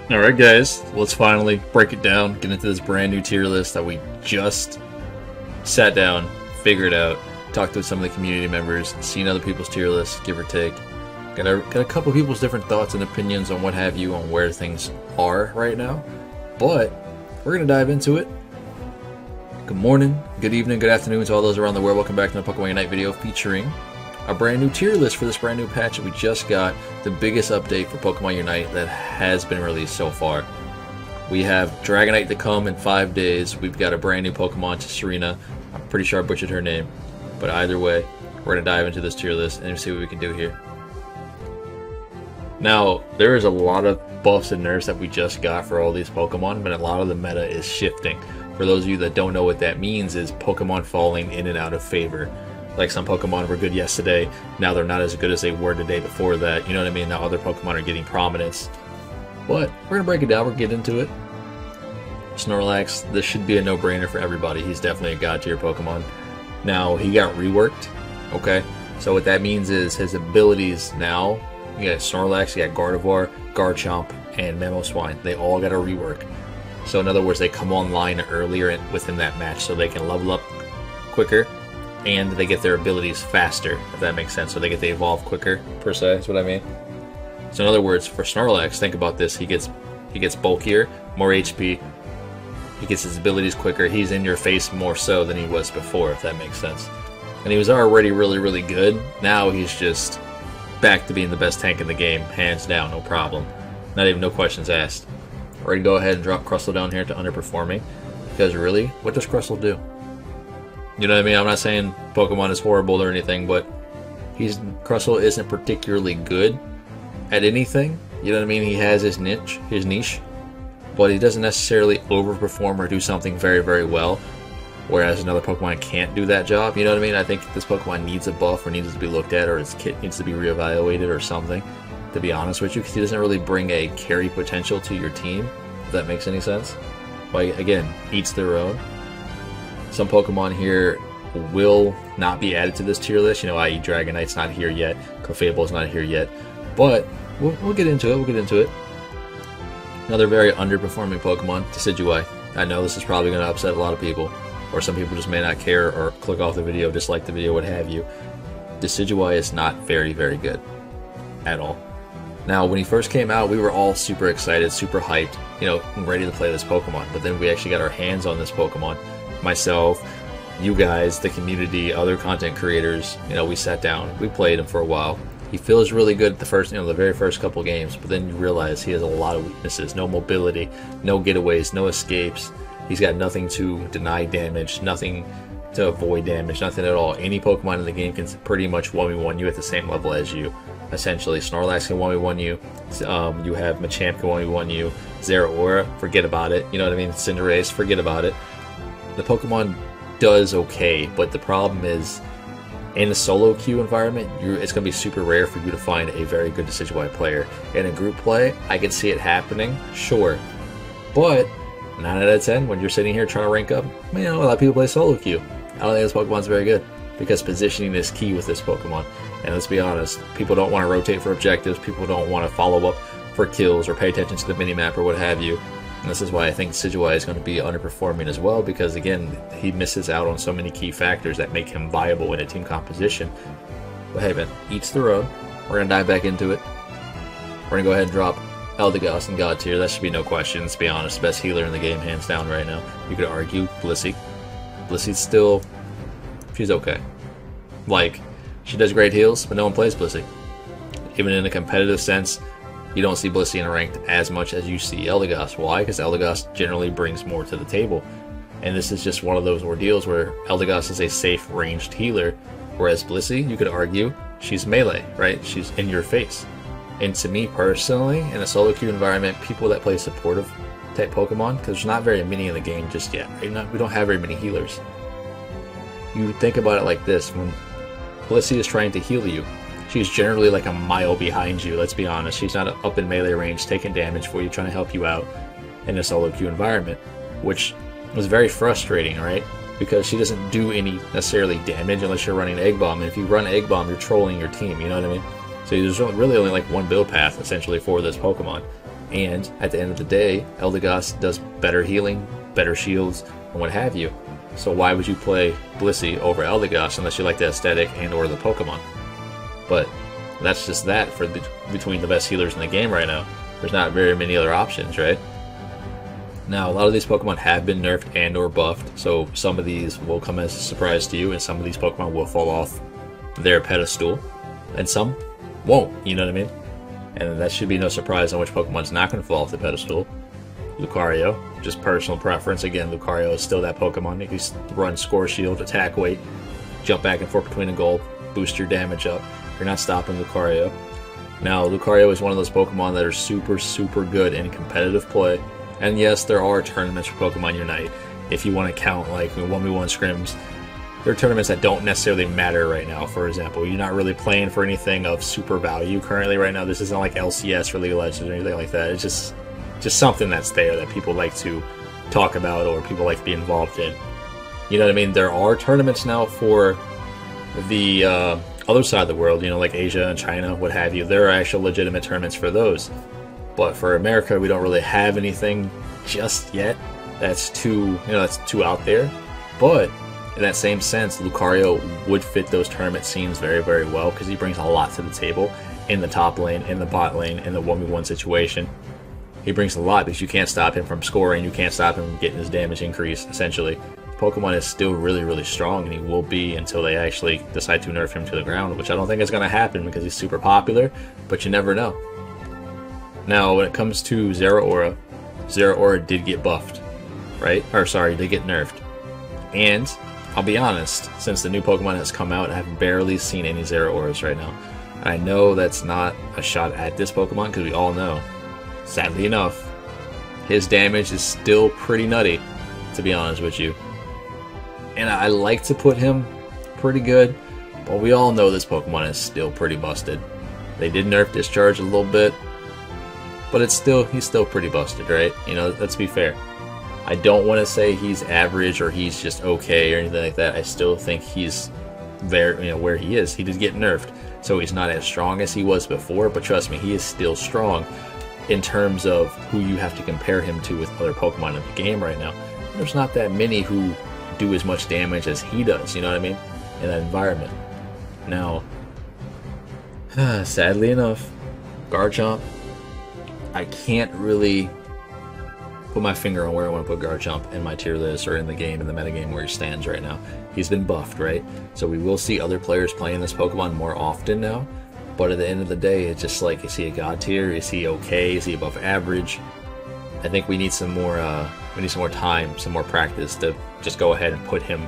Alright guys, let's finally break it down, get into this brand new tier list that we just sat down, figured out, talked to some of the community members, seen other people's tier lists, give or take. Got a couple people's different thoughts and opinions on what have you, on where things are right now. But we're going to dive into it. Good morning, good evening, good afternoon to all those around the world. Welcome back to the Pokemon Unite video featuring a brand new tier list for this brand new patch that we just got, the biggest update for Pokemon Unite that has been released so far. We have Dragonite to come in 5 days. We've got a brand new Pokemon, Tsareena. I'm pretty sure I butchered her name, but either way, we're going to dive into this tier list and see what we can do here. Now, there is a lot of buffs and nerfs that we just got for all these Pokemon, but a lot of the meta is shifting. For those of you that don't know what that means, is Pokemon falling in and out of favor. Like some Pokemon were good yesterday, now they're not as good as they were the day before that. You know what I mean? Now other Pokemon are getting prominence. But we're going to break it down, we're going to get into it. Snorlax, this should be a no-brainer for everybody. He's definitely a god tier Pokemon. Now, he got reworked, okay? So what that means is his abilities now, you got Snorlax, you got Gardevoir, Garchomp, and Mamoswine. They all got a rework. So in other words, they come online earlier within that match so they can level up quicker. And they get their abilities faster, if that makes sense. So they get to evolve quicker, per se, is what I mean. So in other words, for Snorlax, think about this. He gets bulkier, more HP. He gets his abilities quicker. He's in your face more so than he was before, if that makes sense. And he was already really, really good. Now he's just back to being the best tank in the game, hands down, no problem. Not even no questions asked. We're going to go ahead and drop Crustle down here to underperforming. Because really, what does Crustle do? You know what I mean? I'm not saying Pokemon is horrible or anything, but Crustle isn't particularly good at anything. You know what I mean? He has his niche, but he doesn't necessarily overperform or do something very, very well. Whereas another Pokemon can't do that job. You know what I mean? I think this Pokemon needs a buff or needs to be looked at, or its kit needs to be reevaluated or something. To be honest with you, because he doesn't really bring a carry potential to your team. If that makes any sense. Like again, each their own. Some Pokemon here will not be added to this tier list, i.e. Dragonite's not here yet, Fable's not here yet, but we'll get into it, Another very underperforming Pokemon, Decidueye. I know this is probably going to upset a lot of people, or some people just may not care or click off the video, dislike the video, what have you. Decidueye is not very, very good at all. Now, when he first came out, we were all super excited, super hyped, ready to play this Pokemon, but then we actually got our hands on this Pokemon. Myself, you guys, the community, other content creators, we sat down, we played him for a while. He feels really good at the very first couple games, but then you realize he has a lot of weaknesses. No mobility, no getaways, no escapes. He's got nothing to deny damage, nothing to avoid damage, nothing at all. Any Pokemon in the game can pretty much 1v1 you at the same level as you. Essentially, Snorlax can 1v1 you, you have Machamp can 1v1 you, Zeraora, forget about it, you know what I mean, Cinderace, forget about it. The Pokemon does okay, but the problem is, in a solo queue environment, it's going to be super rare for you to find a very good Decidueye player. In a group play, I can see it happening, sure, but 9 out of 10, when you're sitting here trying to rank up, a lot of people play solo queue. I don't think this Pokemon's very good, because positioning is key with this Pokemon. And let's be honest, people don't want to rotate for objectives, people don't want to follow up for kills or pay attention to the minimap or what have you. And this is why I think Decidueye is going to be underperforming as well, because again, he misses out on so many key factors that make him viable in a team composition. But hey man, each their own. We're going to dive back into it. We're going to go ahead and drop Eldegoss in God tier. That should be no question, let's be honest. Best healer in the game, hands down right now. You could argue Blissey. Blissey's still, she's okay. Like, she does great heals, but no one plays Blissey. Even in a competitive sense, you don't see Blissey in ranked as much as you see Eldegoss. Why? Because Eldegoss generally brings more to the table. And this is just one of those ordeals where Eldegoss is a safe ranged healer, whereas Blissey, you could argue, she's melee, right? She's in your face. And to me personally, in a solo queue environment, people that play supportive type Pokemon, because there's not very many in the game just yet, right? We don't have very many healers. You think about it like this, when Blissey is trying to heal you, she's generally like a mile behind you, let's be honest. She's not up in melee range taking damage for you, trying to help you out in a solo queue environment, which was very frustrating, right? Because she doesn't do any necessarily damage unless you're running Egg Bomb, and if you run Egg Bomb, you're trolling your team, you know what I mean? So there's really only like one build path essentially for this Pokemon. And at the end of the day, Eldegoss does better healing, better shields, and what have you. So why would you play Blissey over Eldegoss unless you like the aesthetic and or the Pokemon? But that's just that for between the best healers in the game right now. There's not very many other options, right? Now, a lot of these Pokemon have been nerfed and or buffed, so some of these will come as a surprise to you, and some of these Pokemon will fall off their pedestal, and some won't, you know what I mean? And that should be no surprise on which Pokemon's not going to fall off the pedestal. Lucario, just personal preference. Again, Lucario is still that Pokemon. You can run Score Shield, Attack Weight, jump back and forth between a goal, boost your damage up. You're not stopping Lucario. Now, Lucario is one of those Pokemon that are super, super good in competitive play. And yes, there are tournaments for Pokemon Unite. If you want to count like 1v1 scrims, there are tournaments that don't necessarily matter right now. For example, you're not really playing for anything of super value currently right now. This isn't like LCS for League of Legends or anything like that. It's just something that's there that people like to talk about or people like to be involved in. You know what I mean? There are tournaments now for the other side of the world, you know, like Asia and China, what have you. There are actual legitimate tournaments for those. But for America, we don't really have anything just yet that's too out there. But in that same sense, Lucario would fit those tournament scenes very, very well because he brings a lot to the table in the top lane, in the bot lane, in the 1v1 situation. He brings a lot because you can't stop him from scoring, you can't stop him from getting his damage increase, essentially. Pokemon is still really, really strong, and he will be until they actually decide to nerf him to the ground, which I don't think is going to happen because he's super popular, but you never know. Now, when it comes to Zeraora did get buffed, right? Or sorry, did get nerfed. And I'll be honest, since the new Pokemon has come out, I have barely seen any Zeraoras right now. And I know that's not a shot at this Pokemon because we all know, sadly enough, his damage is still pretty nutty, to be honest with you. And I like to put him pretty good, but we all know this Pokemon is still pretty busted. They did nerf Discharge a little bit, but he's still pretty busted, right? You know, let's be fair. I don't want to say he's average or he's just okay or anything like that. I still think he's there, you know, where he is. He did get nerfed, so he's not as strong as he was before, but trust me, he is still strong in terms of who you have to compare him to with other Pokemon in the game right now. There's not that many who do as much damage as he does, you know what I mean, in that environment. Now, sadly enough, Garchomp, I can't really put my finger on where I want to put Garchomp in my tier list or in the game, in the metagame where he stands right now. He's been buffed, right? So we will see other players playing this Pokemon more often now, but at the end of the day, it's just like, is he a god tier? Is he okay? Is he above average? I think we need some more time, some more practice to just go ahead and put him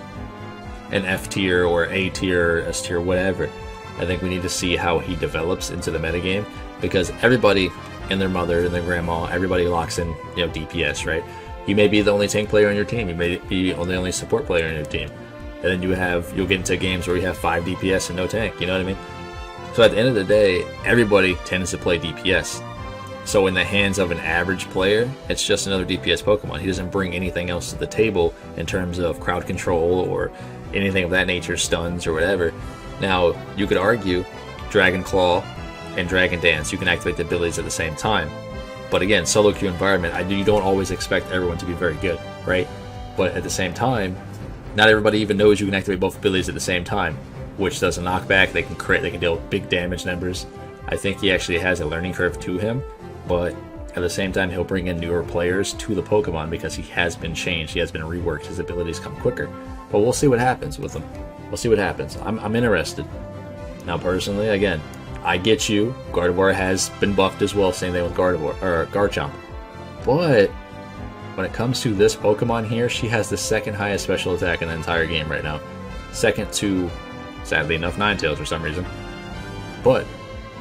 in F tier or A tier, S tier, whatever. I think we need to see how he develops into the metagame, because everybody and their mother and their grandma, everybody locks in, you know, DPS, right? You may be the only tank player on your team, you may be the only support player on your team, and then you'll get into games where you have 5 DPS and no tank, you know what I mean? So at the end of the day, everybody tends to play DPS. So in the hands of an average player, it's just another DPS Pokemon. He doesn't bring anything else to the table in terms of crowd control or anything of that nature, stuns or whatever. Now, you could argue Dragon Claw and Dragon Dance, you can activate the abilities at the same time. But again, solo queue environment, you don't always expect everyone to be very good, right? But at the same time, not everybody even knows you can activate both abilities at the same time, which does a knockback, they can crit, they can deal big damage numbers. I think he actually has a learning curve to him, but at the same time, he'll bring in newer players to the Pokemon because he has been changed, he has been reworked, his abilities come quicker. But we'll see what happens with him. We'll see what happens. I'm interested. Now, personally, again, I get you. Gardevoir has been buffed as well, same thing with Garchomp. But when it comes to this Pokemon here, she has the second highest special attack in the entire game right now. Second to, sadly enough, Ninetales for some reason. But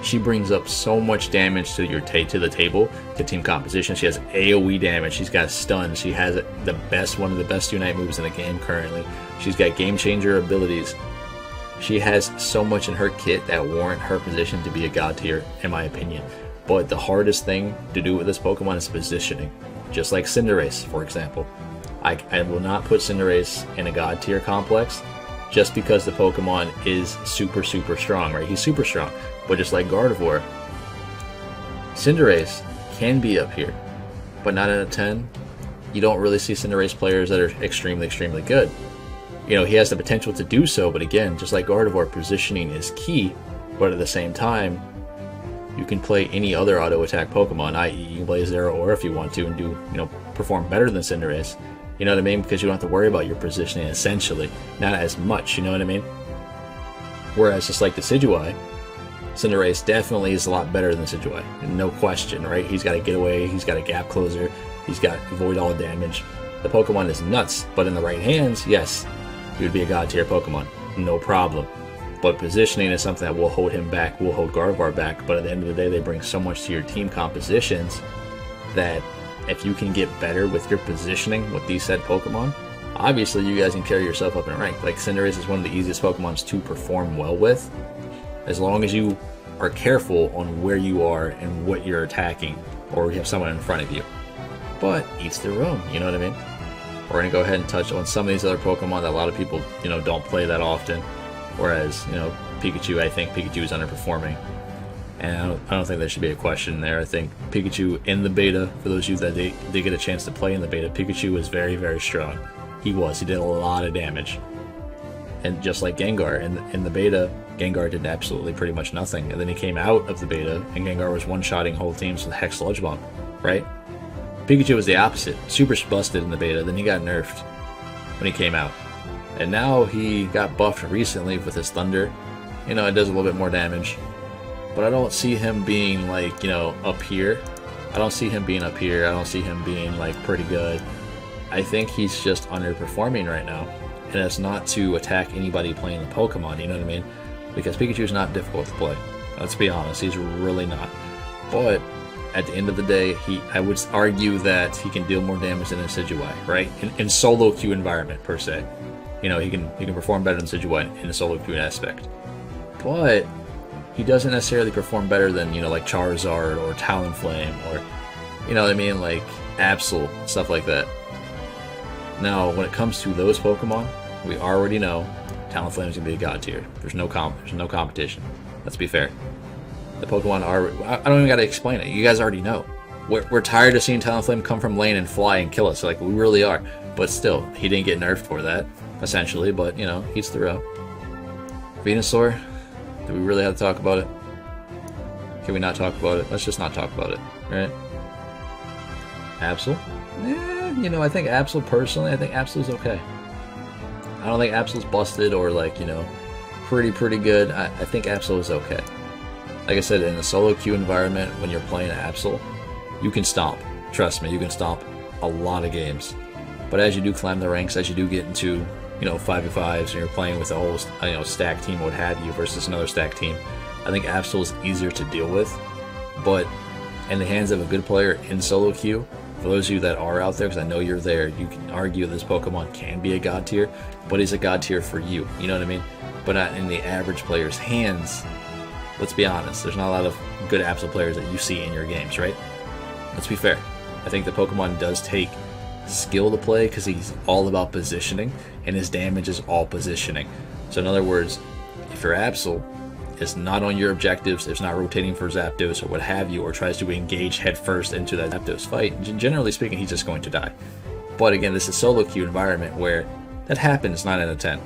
she brings up so much damage to the table, to team composition. She has AoE damage. She's got stun. She has one of the best Unite moves in the game currently. She's got game changer abilities. She has so much in her kit that warrant her position to be a god tier, in my opinion. But the hardest thing to do with this Pokemon is positioning. Just like Cinderace, for example. I will not put Cinderace in a god tier complex just because the Pokemon is super, super strong, right? He's super strong. But just like Gardevoir, Cinderace can be up here, but not in a 10. You don't really see Cinderace players that are extremely, extremely good. You know, he has the potential to do so, but again, just like Gardevoir, positioning is key, but at the same time, you can play any other auto attack Pokemon, i.e. you can play Zeraora if you want to and do, you know, perform better than Cinderace. You know what I mean? Because you don't have to worry about your positioning essentially. Not as much, you know what I mean? Whereas just like Decidueye, Cinderace definitely is a lot better than Decidueye. No question, right? He's got a getaway, he's got a gap closer, he's got avoid all damage. The Pokemon is nuts, but in the right hands, yes, he would be a god tier Pokemon. No problem. But positioning is something that will hold him back, will hold Gardevoir back, but at the end of the day, they bring so much to your team compositions that if you can get better with your positioning with these said Pokemon, obviously you guys can carry yourself up in rank. Like Cinderace is one of the easiest Pokemons to perform well with, as long as you are careful on where you are and what you're attacking, or you have someone in front of you. But each their own, you know what I mean? We're going to go ahead and touch on some of these other Pokemon that a lot of people, you know, don't play that often. Whereas, you know, Pikachu, I think Pikachu is underperforming. And I don't think there should be a question there. I think Pikachu in the beta, for those of you that they get a chance to play in the beta, Pikachu was very, very strong. He did a lot of damage. And just like Gengar, in the beta, Gengar did absolutely pretty much nothing. And then he came out of the beta, and Gengar was one-shotting whole teams with Hex Sludge Bomb, right? Pikachu was the opposite. Super busted in the beta, then he got nerfed when he came out. And now he got buffed recently with his Thunder. You know, it does a little bit more damage. But I don't see him being, like, you know, up here. I don't see him being up here. I don't see him being, like, pretty good. I think he's just underperforming right now. And it's not to attack anybody playing the Pokemon, you know what I mean? Because Pikachu's not difficult to play. Let's be honest, he's really not. But at the end of the day, I would argue that he can deal more damage than a Decidueye, right? In solo queue environment, per se. You know, he can perform better than Decidueye in a solo queue aspect. But he doesn't necessarily perform better than, you know, like Charizard or Talonflame or, you know what I mean, like AXEL, stuff like that. Now, when it comes to those Pokemon, we already know Talonflame is going to be a god tier. There's no competition. Let's be fair. The Pokemon are... I don't even got to explain it. You guys already know. We're tired of seeing Talonflame come from lane and fly and kill us. Like, we really are. But still, he didn't get nerfed for that, essentially. But, you know, he's through. Venusaur, do we really have to talk about it? Can we not talk about it? Let's just not talk about it, right? AXEL? You know, I think AXEL, personally, I think AXEL is okay. I don't think AXEL's busted or, like, you know, pretty good. I think AXEL is okay. Like I said, in a solo queue environment, when you're playing AXEL, you can stomp. Trust me, you can stomp a lot of games. But as you do climb the ranks, as you do get into, you know, 5v5s, and you're playing with a whole, you know, stack team, what have you, versus another stack team, I think AXEL is easier to deal with. But in the hands of a good player in solo queue, for those of you that are out there, because I know you're there, you can argue this Pokemon can be a god tier, but he's a god tier for you, you know what I mean? But not in the average player's hands. Let's be honest, there's not a lot of good AXEL players that you see in your games, right? Let's be fair. I think the Pokemon does take skill to play because he's all about positioning, and his damage is all positioning. So in other words, if your AXEL is not on your objectives, it's not rotating for Zapdos or what have you, or tries to engage headfirst into that Zapdos fight, generally speaking, he's just going to die. But again, this is a solo queue environment where that happens 9 out of 10.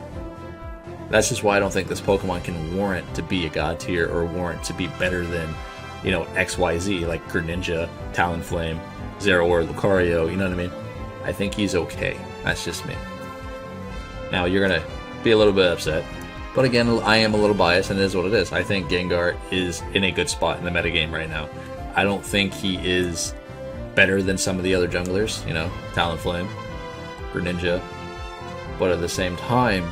That's just why I don't think this Pokemon can warrant to be a god tier or warrant to be better than, you know, XYZ, like Greninja, Talonflame, Zeraora, Lucario, you know what I mean? I think he's okay. That's just me. Now, you're going to be a little bit upset. But again, I am a little biased, and it is what it is. I think Gengar is in a good spot in the metagame right now. I don't think he is better than some of the other junglers, you know, Talonflame, Greninja. But at the same time,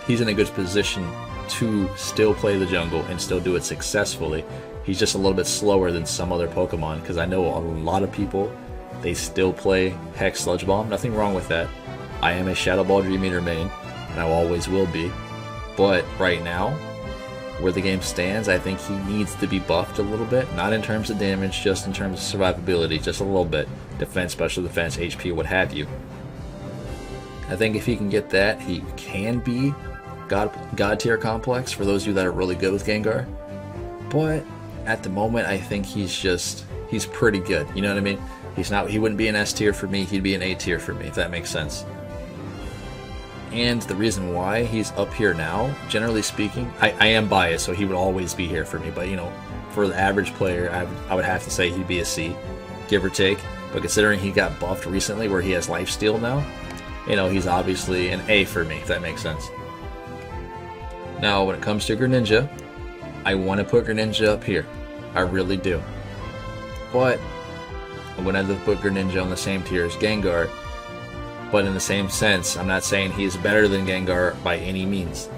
he's in a good position to still play the jungle and still do it successfully. He's just a little bit slower than some other Pokemon, because I know a lot of people, they still play Hex Sludge Bomb. Nothing wrong with that. I am a Shadow Ball Dream Eater main, and I always will be. But right now, where the game stands, I think he needs to be buffed a little bit. Not in terms of damage, just in terms of survivability, just a little bit. Defense, special defense, HP, what have you. I think if he can get that, he can be God tier complex for those of you that are really good with Gengar. But at the moment, I think he's just he's pretty good. You know what I mean? He wouldn't be an S tier for me, he'd be an A tier for me, if that makes sense. And the reason why he's up here now, generally speaking, I am biased, so he would always be here for me, but you know, for the average player, I would have to say he'd be a C, give or take. But considering he got buffed recently where he has lifesteal now, you know, he's obviously an A for me, if that makes sense. Now, when it comes to Greninja, I want to put Greninja up here. I really do. But I'm going to have to put Greninja on the same tier as Gengar. But in the same sense, I'm not saying he's better than Gengar by any means.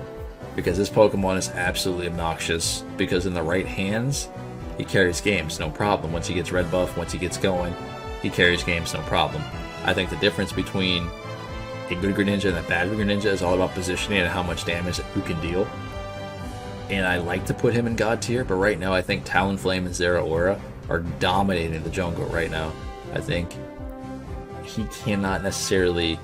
Because this Pokemon is absolutely obnoxious. Because in the right hands, he carries games, no problem. Once he gets red buff, once he gets going, he carries games, no problem. I think the difference between a good Greninja and a bad Greninja is all about positioning and how much damage you can deal. And I like to put him in God tier, but right now I think Talonflame and Zeraora are dominating the jungle right now. I think he cannot necessarily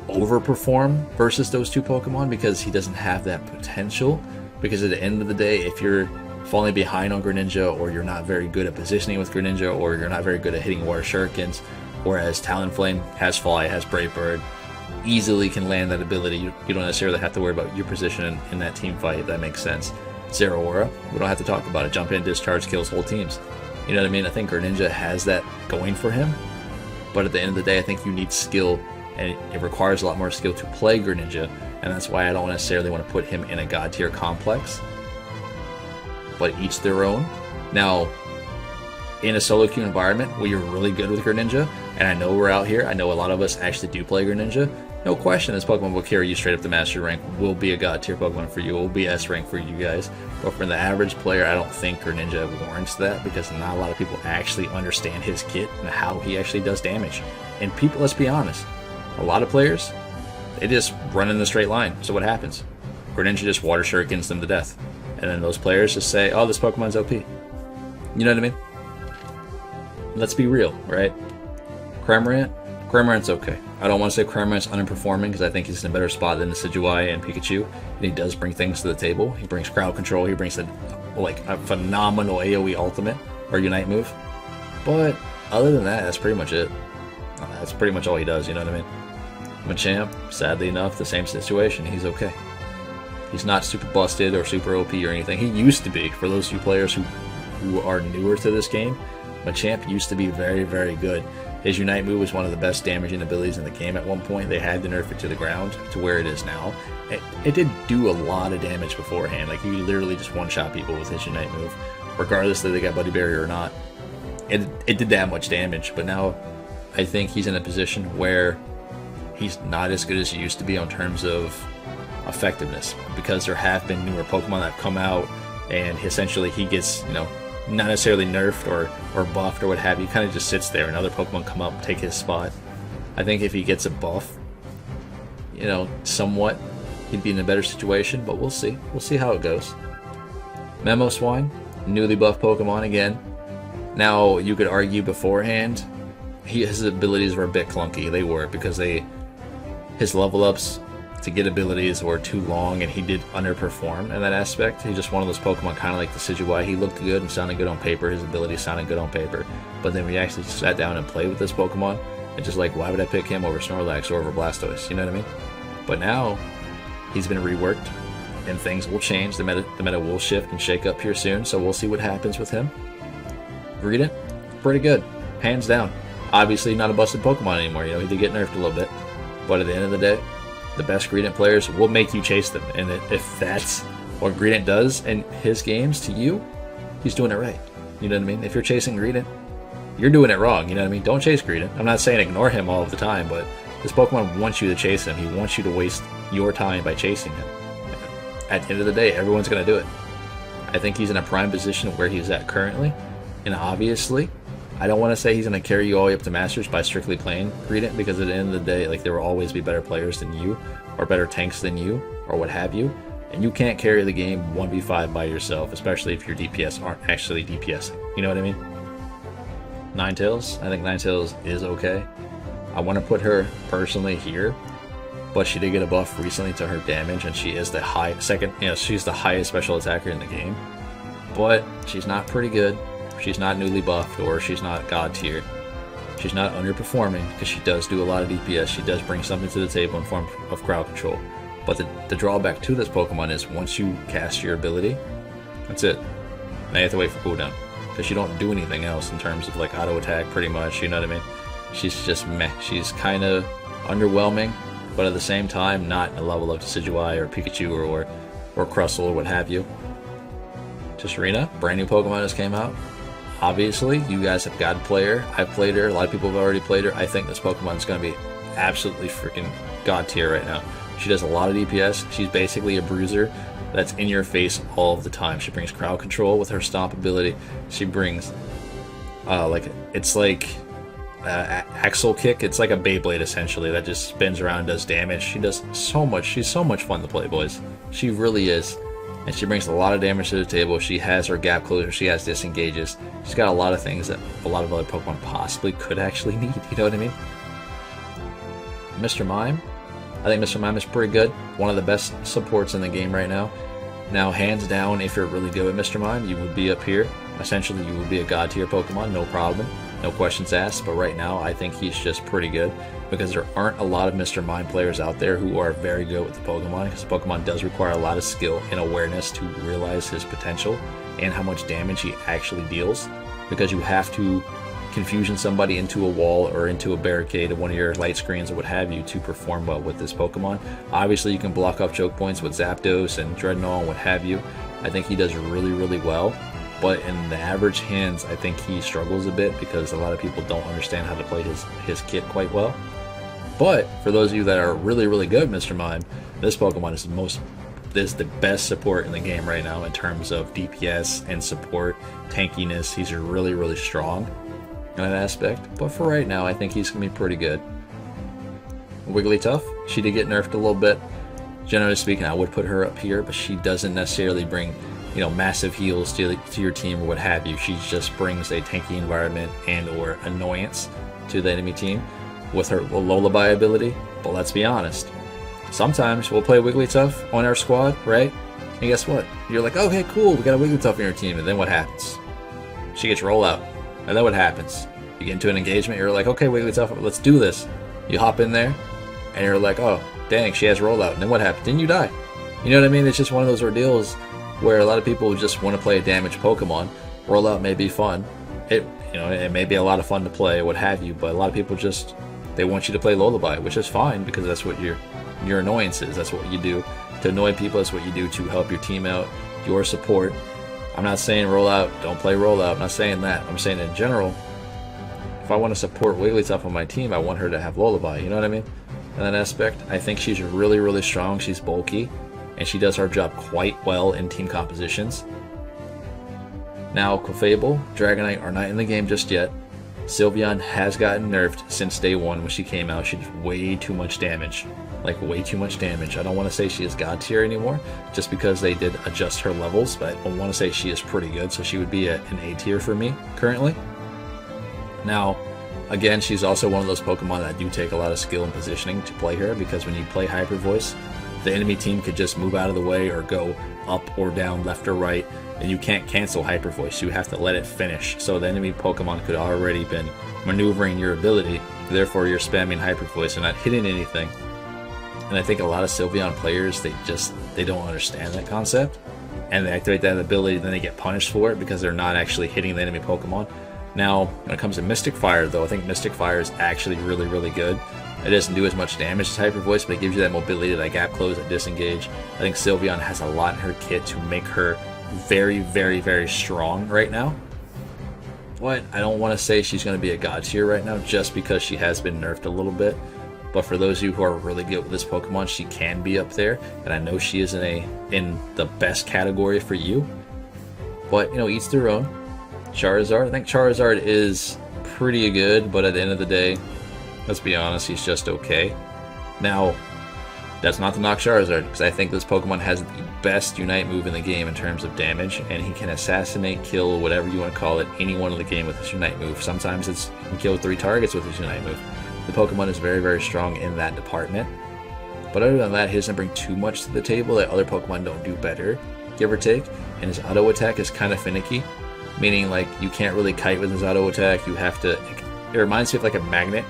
overperform versus those two Pokemon because he doesn't have that potential. Because at the end of the day, if you're falling behind on Greninja, or you're not very good at positioning with Greninja, or you're not very good at hitting water shurikens, whereas Talonflame has Fly, has Brave Bird, easily can land that ability. You don't necessarily have to worry about your position in that team fight, if that makes sense. Zeraora, we don't have to talk about it. Jump in, discharge, kills whole teams. You know what I mean? I think Greninja has that going for him, but at the end of the day, I think you need skill, and it requires a lot more skill to play Greninja, and that's why I don't necessarily want to put him in a God tier complex. But each their own. Now, in a solo queue environment where you're really good with Greninja, and I know we're out here, I know a lot of us actually do play Greninja, no question this Pokemon will carry you straight up to Master Rank, will be a God tier Pokemon for you, will be S rank for you guys. But for the average player, I don't think Greninja warrants that, because not a lot of people actually understand his kit and how he actually does damage. And people, let's be honest, a lot of players, they just run in the straight line. So what happens? Greninja just water shurikens them to death. And then those players just say, oh, this Pokemon's OP. You know what I mean? Let's be real, right? Cramorant's okay. I don't want to say Cramorant's underperforming because I think he's in a better spot than the Decidueye and Pikachu. And he does bring things to the table. He brings crowd control. He brings a phenomenal AoE ultimate or Unite move. But other than that, that's pretty much it. That's pretty much all he does, you know what I mean? Machamp, sadly enough, the same situation. He's okay. He's not super busted or super OP or anything. He used to be, for those few players who are newer to this game. Machamp used to be very, very good. His Unite move was one of the best damaging abilities in the game at one point. They had to nerf it to the ground to where it is now. It did do a lot of damage beforehand. Like, you literally just one-shot people with his Unite move, regardless that they got Buddy Barrier or not. It did that much damage, but now I think he's in a position where he's not as good as he used to be in terms of effectiveness, because there have been newer Pokemon that have come out and essentially he gets, you know, not necessarily nerfed or buffed or what have you, kind of just sits there and other Pokemon come up and take his spot. I think if he gets a buff, you know, somewhat, he'd be in a better situation, but we'll see. We'll see how it goes. Mamoswine, newly buffed Pokemon again. Now, you could argue beforehand, his abilities were a bit clunky. They were, because his level ups to get abilities were too long, and he did underperform in that aspect. He's just one of those Pokemon, kind of like the Decidueye. He looked good and sounded good on paper. His abilities sounded good on paper. But then we actually sat down and played with this Pokemon, and just like, why would I pick him over Snorlax or over Blastoise? You know what I mean? But now, he's been reworked, and things will change. The meta will shift and shake up here soon, so we'll see what happens with him. Greedent, pretty good. Hands down. Obviously not a busted Pokemon anymore. You know, he did get nerfed a little bit. But at the end of the day, the best Greedent players will make you chase them. And if that's what Greedent does in his games to you, he's doing it right. You know what I mean? If you're chasing Greedent, you're doing it wrong. You know what I mean? Don't chase Greedent. I'm not saying ignore him all of the time, but this Pokemon wants you to chase him. He wants you to waste your time by chasing him. At the end of the day, everyone's going to do it. I think he's in a prime position where he's at currently. And obviously, I don't want to say he's going to carry you all the way up to Masters by strictly playing Greedent, because at the end of the day, like, there will always be better players than you, or better tanks than you, or what have you. And you can't carry the game 1v5 by yourself, especially if your DPS aren't actually DPSing. You know what I mean? Ninetales, I think Ninetales is okay. I want to put her personally here, but she did get a buff recently to her damage, and she is the she's the highest special attacker in the game. But she's not pretty good. She's not newly buffed or she's not god tier. She's not underperforming because she does do a lot of DPS. She does bring something to the table in form of crowd control. But the drawback to this Pokemon is once you cast your ability, that's it. Now you have to wait for cooldown because you don't do anything else in terms of like auto attack pretty much, you know what I mean? She's just meh. She's kind of underwhelming, but at the same time not in a level of Decidueye or Pikachu or Crustle or what have you. Tsareena, brand new Pokemon just came out. Obviously, you guys have got to play her. I've played her. A lot of people have already played her. I think this Pokemon is going to be absolutely freaking god tier right now. She does a lot of DPS. She's basically a bruiser that's in your face all of the time. She brings crowd control with her stomp ability. She brings it's like AXEL kick. It's like a Beyblade essentially that just spins around and does damage. She does so much. She's so much fun to play, boys. She really is. And she brings a lot of damage to the table. She has her gap closer. She has disengages. She's got a lot of things that a lot of other Pokemon possibly could actually need. You know what I mean? Mr. Mime. I think Mr. Mime is pretty good. One of the best supports in the game right now. Now, hands down, if you're really good with Mr. Mime, you would be up here. Essentially, you would be a god tier Pokemon, no problem. No questions asked. But right now, I think he's just pretty good. Because there aren't a lot of Mr. Mime players out there who are very good with the Pokemon, because Pokemon does require a lot of skill and awareness to realize his potential and how much damage he actually deals, because you have to confusion somebody into a wall or into a barricade of one of your light screens or what have you to perform well with this Pokemon. Obviously you can block off choke points with Zapdos and Dreadnought and what have you. I think he does really, really well. But in the average hands, I think he struggles a bit because a lot of people don't understand how to play his kit quite well. But for those of you that are really, really good, Mr. Mime, this Pokemon is the best support in the game right now in terms of DPS and support, tankiness. He's really, really strong in that aspect. But for right now, I think he's going to be pretty good. Wigglytuff, she did get nerfed a little bit. Generally speaking, I would put her up here, but she doesn't necessarily bring, you know, massive heals to your team or what have you. She just brings a tanky environment and or annoyance to the enemy team with her lullaby ability. But let's be honest, sometimes we'll play Wigglytuff on our squad, right? And guess what? You're like, oh hey, cool, we got a Wigglytuff in your team, and then what happens? She gets roll out, and then what happens? You get into an engagement, you're like, okay Wigglytuff, let's do this. You hop in there, and you're like, oh dang, she has rollout, and then what happens? Then you die. You know what I mean? It's just one of those ordeals where a lot of people just want to play a damaged Pokemon. Rollout may be fun. It may be a lot of fun to play, what have you, but a lot of people just, they want you to play Lullaby, which is fine because that's what your annoyance is. That's what you do to annoy people. That's what you do to help your team out, your support. I'm not saying rollout, don't play rollout. I'm not saying that. I'm saying in general, if I want to support Wigglytuff on my team, I want her to have Lullaby. You know what I mean? In that aspect, I think she's really, really strong. She's bulky, and she does her job quite well in team compositions. Now, Fable, Dragonite are not in the game just yet. Sylveon has gotten nerfed since day one when she came out. She did way too much damage. Like, way too much damage. I don't want to say she is god tier anymore, just because they did adjust her levels, but I want to say she is pretty good, so she would be an A tier for me currently. Now, again, she's also one of those Pokemon that do take a lot of skill and positioning to play her, because when you play Hyper Voice, the enemy team could just move out of the way or go up or down, left or right, and you can't cancel Hyper Voice. You have to let it finish. So the enemy Pokemon could already been maneuvering your ability, therefore you're spamming Hyper Voice and not hitting anything. And I think a lot of Sylveon players, they don't understand that concept, and they activate that ability, then they get punished for it because they're not actually hitting the enemy Pokemon. Now, when it comes to Mystic Fire, though, I think Mystic Fire is actually really, really good. It doesn't do as much damage as Hyper Voice, but it gives you that mobility, that gap close, that disengage. I think Sylveon has a lot in her kit to make her very, very, very strong right now. But I don't want to say she's going to be a god tier right now just because she has been nerfed a little bit. But for those of you who are really good with this Pokemon, she can be up there, and I know she is in the best category for you. But, you know, each their own. Charizard, I think Charizard is pretty good, but at the end of the day, let's be honest, he's just okay. Now, that's not to knock Charizard, because I think this Pokemon has the best Unite move in the game in terms of damage, and he can assassinate, kill, whatever you want to call it, anyone in the game with his Unite move. Sometimes he can kill 3 targets with his Unite move. The Pokemon is very, very strong in that department. But other than that, he doesn't bring too much to the table that other Pokemon don't do better, give or take, and his auto attack is kind of finicky. meaning like you can't really kite with his auto attack. You have to. It reminds me of like a magnet,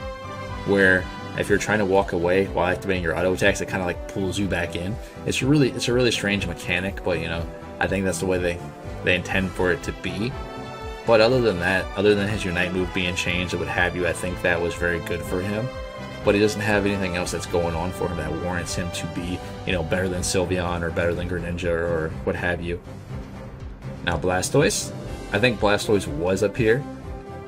where if you're trying to walk away while activating your auto attacks, it kind of like pulls you back in. It's a really strange mechanic, but you know, I think that's the way they intend for it to be. But other than that, other than his Unite move being changed or what have you, I think that was very good for him. But he doesn't have anything else that's going on for him that warrants him to be, you know, better than Sylveon or better than Greninja or what have you. Now Blastoise, I think Blastoise was up here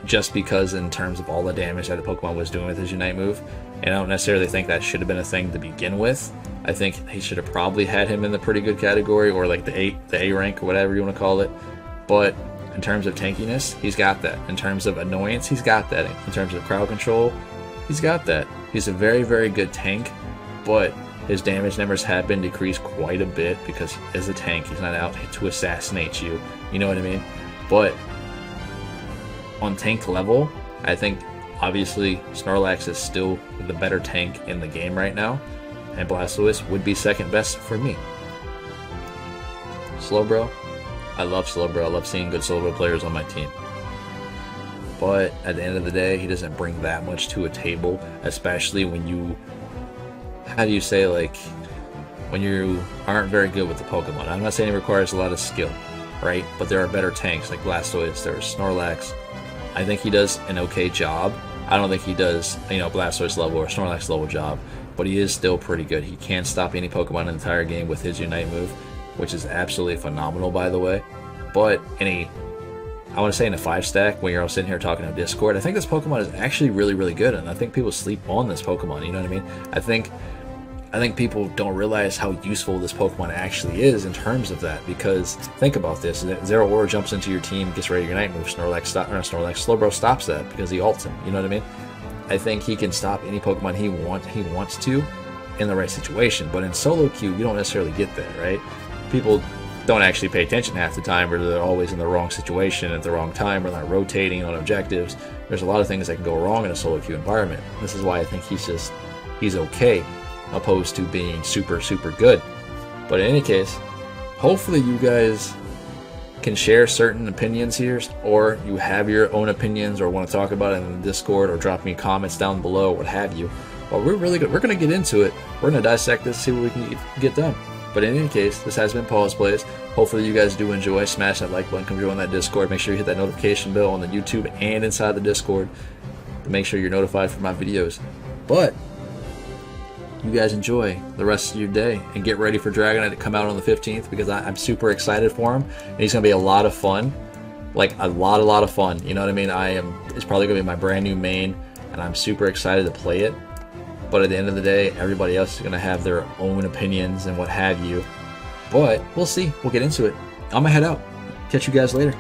just because in terms of all the damage that the Pokemon was doing with his Unite move. And I don't necessarily think that should have been a thing to begin with. I think he should have probably had him in the pretty good category, or like the A rank or whatever you want to call it. But in terms of tankiness, he's got that. In terms of annoyance, he's got that. In terms of crowd control, he's got that. He's a very, very good tank, but his damage numbers have been decreased quite a bit because as a tank, he's not out to assassinate you. You know what I mean? But on tank level, I think obviously Snorlax is still the better tank in the game right now, and Blastoise would be second best for me. Slowbro, I love Slowbro. I love seeing good Slowbro players on my team. But at the end of the day, he doesn't bring that much to a table, especially when you, how do you say, like, when you aren't very good with the Pokemon. I'm not saying it requires a lot of skill, right? But there are better tanks like Blastoise, there's Snorlax. I think he does an okay job. I don't think he does, you know, Blastoise level or Snorlax level job, but he is still pretty good. He can't stop any Pokemon in the entire game with his Unite move, which is absolutely phenomenal, by the way. But I want to say in a 5-stack, when you're all sitting here talking on Discord, I think this Pokemon is actually really, really good, and I think people sleep on this Pokemon, you know what I mean? I think people don't realize how useful this Pokemon actually is in terms of that, because think about this. Zeraora jumps into your team, gets ready to Unite move, Slowbro stops that because he ults him, you know what I mean? I think he can stop any Pokemon he wants to in the right situation, but in solo queue, you don't necessarily get that, right? People don't actually pay attention half the time, or they're always in the wrong situation at the wrong time, or they're not rotating on objectives. There's a lot of things that can go wrong in a solo queue environment. This is why I think he's okay, opposed to being super, super good. But in any case, hopefully you guys can share certain opinions here, or you have your own opinions or want to talk about it in the Discord, or drop me comments down below, what have you. But we're really good. We're going to get into it. We're going to dissect this, see what we can get done. But in any case, this has been Pawse Plays. Hopefully you guys do enjoy. Smash that like button, come join that Discord. Make sure you hit that notification bell on the YouTube and inside the Discord to make sure you're notified for my videos. But you guys enjoy the rest of your day and get ready for Dragonite to come out on the 15th, because I'm super excited for him, and he's going to be a lot of fun. Like a lot of fun. You know what I mean? It's probably going to be my brand new main, and I'm super excited to play it. But at the end of the day, everybody else is going to have their own opinions and what have you. But we'll see. We'll get into it. I'm going to head out. Catch you guys later.